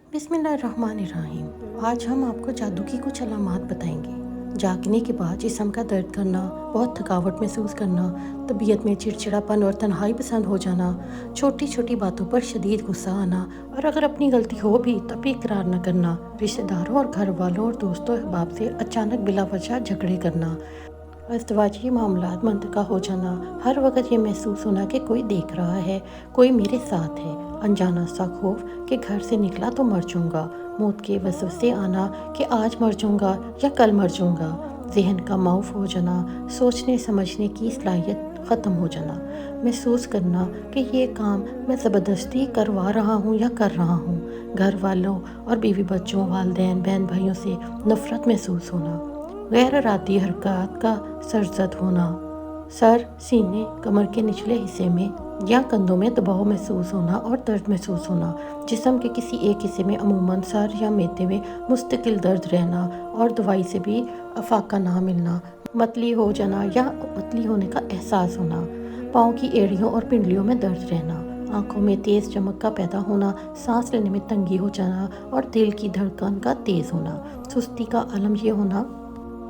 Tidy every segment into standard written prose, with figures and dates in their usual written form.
बिस्मिल्लाहिर्रहमानिर्रहीम। आज हम आपको जादू की कुछ अलामात बताएंगे। जागने के बाद जिस्म का दर्द करना, बहुत थकावट महसूस करना, तबीयत में चिड़चिड़ापन और तन्हाई पसंद हो जाना, छोटी छोटी बातों पर शदीद गुस्सा आना, और अगर अपनी गलती हो भी तब भी इकरार न करना, रिश्तेदारों और घर वालों और दोस्तों अहबाब से अचानक बिला वजह झगड़े करना, अज़दवाजी मामलात मुंतका हो जाना, हर वक्त ये महसूस होना कि कोई देख रहा है, कोई मेरे साथ है, अनजाना सा खौफ कि घर से निकला तो मर जाऊंगा, मौत के वसवसे आना कि आज मर जाऊंगा या कल मर जाऊंगा, जहन का माऊफ हो जाना, सोचने समझने की सलाहियत ख़त्म हो जाना, महसूस करना कि ये काम मैं ज़बरदस्ती करवा रहा हूँ या कर रहा हूँ, घर वालों और बीवी बच्चों, वालिदैन, बहन भाइयों से नफ़रत महसूस होना, गैर इरादी हरकत का सरजद होना, सर, सीने, कमर के निचले हिस्से में या कंधों में दबाव महसूस होना और दर्द महसूस होना, जिस्म के किसी एक हिस्से में अमूमन सर या मैदे में मुस्तकिल दर्द रहना और दवाई से भी अफाका ना मिलना, मतली हो जाना या मतली होने का एहसास होना, पाँव की एड़ियों और पिंडलियों में दर्द रहना, आंखों में तेज़ चमक का पैदा होना, सांस लेने में तंगी हो जाना और दिल की धड़कन का तेज़ होना, सुस्ती का आलम ये होना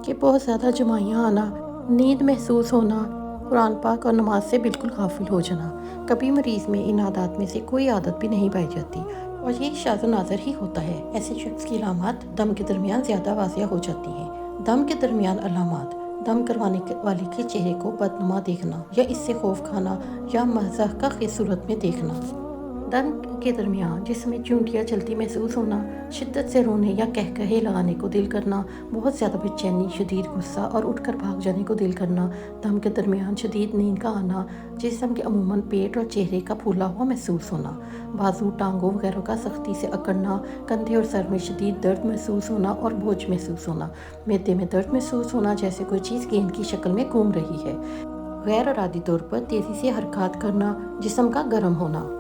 कि बहुत ज़्यादा जमाइयाँ आना, नींद महसूस होना, कुरान पाक और नमाज से बिल्कुल गाफिल हो जाना। कभी मरीज़ में इन आदत में से कोई आदत भी नहीं पाई जाती और ये शाज़ नाज़र ही होता है। ऐसे शख्स की अलामात दम के दरमियान ज़्यादा वाज़िया हो जाती हैं। दम के दरमियान अलामात: दम करवाने वाले के चेहरे को बदनुमा देखना या इससे खौफ खाना या मज़ाक़ की सूरत में देखना, दम के दरमियान जिसमें चूंटियाँ चलती महसूस होना, शिद्दत से रोने या कहकहे लगाने को दिल करना, बहुत ज़्यादा बेचैनी, शदीद गुस्सा और उठकर भाग जाने को दिल करना, दम के दरमियान शदीद नींद का आना, जिस्म के अमूमन पेट और चेहरे का फूला हुआ महसूस होना, बाजू, टांगों वगैरह का सख्ती से अकड़ना, कंधे और सर में शदीद दर्द महसूस होना और बोझ महसूस होना, मैदे में दर्द महसूस होना जैसे कोई चीज़ गेंद की शक्ल में घूम रही है, गैर इरादी तौर पर तेज़ी से हरकत करना, जिस्म का गर्म होना,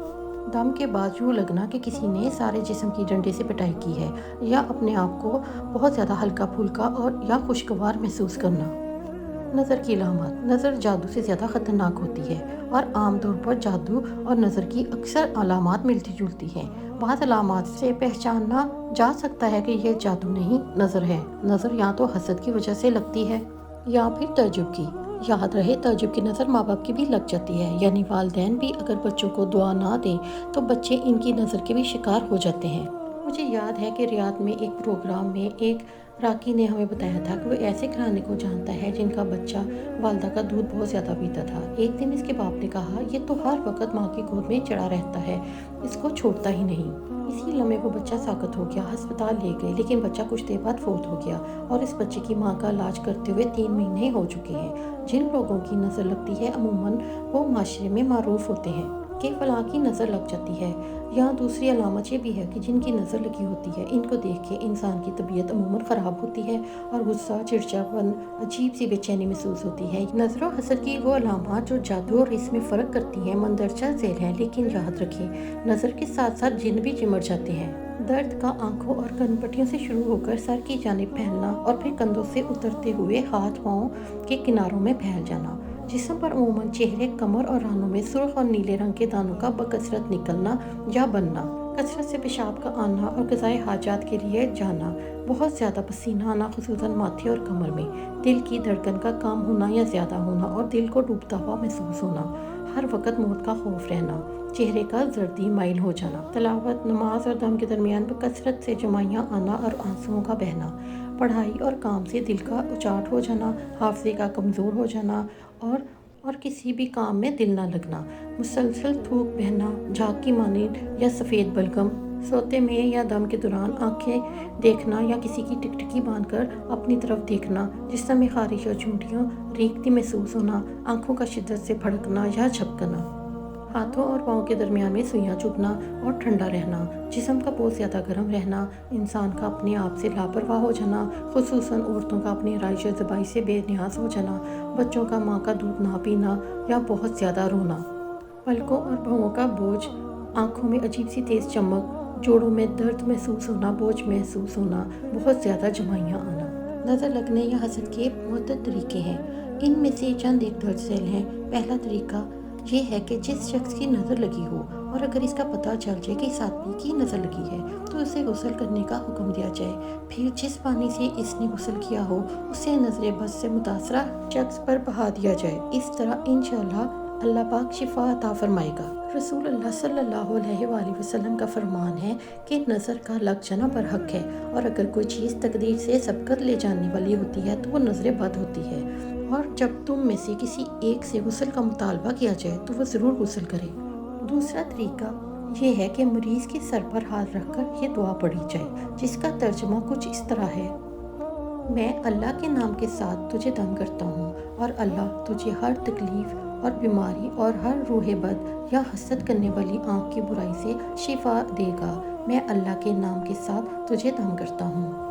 दम के बाद यूँ लगना कि किसी ने सारे जिस्म की डंडे से पिटाई की है, या अपने आप को बहुत ज़्यादा हल्का फुल्का और या खुशगवार महसूस करना। नज़र की अलामत: नज़र जादू से ज़्यादा ख़तरनाक होती है और आमतौर पर जादू और नज़र की अक्सर अलामत मिलती जुलती हैं। बाद अलामत से पहचाना जा सकता है कि यह जादू नहीं, नज़र है। नज़र या तो हसद की वजह से लगती है या फिर तअज्जुब की। याद रहे, तअज्जुब की नज़र माँ बाप की भी लग जाती है, यानी वालिदैन भी अगर बच्चों को दुआ ना दें तो बच्चे इनकी नज़र के भी शिकार हो जाते हैं। मुझे याद है कि रियाद में एक प्रोग्राम में एक राकी ने हमें बताया था कि वो ऐसे घराने को जानता है जिनका बच्चा वालदा का दूध बहुत ज़्यादा पीता था। एक दिन इसके बाप ने कहा, ये तो हर वक्त माँ की गोद में चढ़ा रहता है, इसको छोड़ता ही नहीं। इसी लम्हे वो बच्चा साकत हो गया, अस्पताल ले गए, लेकिन बच्चा कुछ देर बाद फौत हो गया और इस बच्चे की माँ का इलाज करते हुए 3 महीने हो चुके हैं। जिन लोगों की नज़र लगती है अमूमन वो माशरे में मारूफ होते हैं कि फलां की नज़र लग जाती है। यहाँ दूसरी अलामत ये भी है कि जिनकी नज़र लगी होती है इनको देख के इंसान की तबीयत अमूमन ख़राब होती है और गुस्सा, चिड़चिड़ापन, अजीब सी बेचैनी महसूस होती है। नज़र और हसद की वो अलामत जो जादू और इसमें फ़र्क करती हैं मंदरजा झेल हैं, लेकिन याद रखें नज़र के साथ साथ जिन भी चिमट जाते हैं। दर्द का आंखों और कनपट्टियों से शुरू होकर सर की जानिब फैलना और फिर कंधों से उतरते हुए हाथ पाँव के किनारों में फैल जाना, जिस्म पर अमूमन चेहरे, कमर और रानों में सुर्ख और नीले रंग के दानों का बकसरत निकलना या बनना, कसरत से पेशाब का आना और ग़िज़ाई हाजात के लिए जाना, बहुत ज़्यादा पसीना आना खुसूसन माथे और कमर में, दिल की धड़कन का काम होना या ज़्यादा होना और दिल को डूबता हुआ महसूस होना, हर वक्त मौत का खौफ रहना, चेहरे का जर्दी माइल हो जाना, तलावत, नमाज और दम के दरमियान बकसरत से जमाइयाँ आना और आंसुओं का बहना, पढ़ाई और काम से दिल का उचाट हो जाना, हाफ़िज़े का कमज़ोर हो जाना और किसी भी काम में दिल ना लगना, मुसलसल थूक बहना, झाग की मानिंद या सफ़ेद बलगम, सोते में या दम के दौरान आंखें देखना या किसी की टिकटिकी बांधकर अपनी तरफ देखना, जिस्म में खारिश और चूंटियों रेंगती महसूस होना, आंखों का शिद्दत से फड़कना या झपकना, हाथों और पाँव के दरमियान में सुइयाँ चुभना और ठंडा रहना, जिस्म का बहुत ज़्यादा गर्म रहना, इंसान का अपने आप से लापरवाह हो जाना, खुसूसन औरतों का अपनी आराइश और ज़बाई से बेनियाज हो जाना, बच्चों का माँ का दूध ना पीना या बहुत ज़्यादा रोना, पलकों और भौं का बोझ, आँखों में अजीब सी तेज़ चमक, जोड़ों में दर्द महसूस होना, बोझ महसूस होना, बहुत ज़्यादा जमाइयाँ आना। नज़र लगने या हसद के मुतअद्दिद तरीके हैं, इनमें से चंद एक दर्ज झेल हैं। पहला तरीका ये है कि जिस शख्स की नज़र लगी हो اور اگر اس کا پتہ چل جائے کہ اس آدمی کی نظر لگی ہے تو اسے غسل کرنے کا حکم دیا جائے، پھر جس پانی سے اس نے غسل کیا ہو اسے نظر بد سے متاثرہ شخص پر بہا دیا جائے۔ اس طرح انشاءاللہ اللہ پاک شفا عطا فرمائے گا۔ رسول اللہ صلی اللہ علیہ وآلہ وسلم کا فرمان ہے کہ نظر کا لگ جانا برحق ہے، اور اگر کوئی چیز تقدیر سے سبقت لے جانے والی ہوتی ہے تو وہ نظر بد ہوتی ہے، اور جب تم میں سے کسی ایک سے غسل کا مطالبہ کیا جائے تو وہ ضرور غسل کرے۔ دوسرا طریقہ یہ ہے کہ مریض کے سر پر ہاتھ رکھ کر یہ دعا پڑھی جائے، جس کا ترجمہ کچھ اس طرح ہے: میں اللہ کے نام کے ساتھ تجھے دم کرتا ہوں، اور اللہ تجھے ہر تکلیف اور بیماری اور ہر روح بد یا حسد کرنے والی آنکھ کی برائی سے شفا دے گا۔ میں اللہ کے نام کے ساتھ تجھے دم کرتا ہوں۔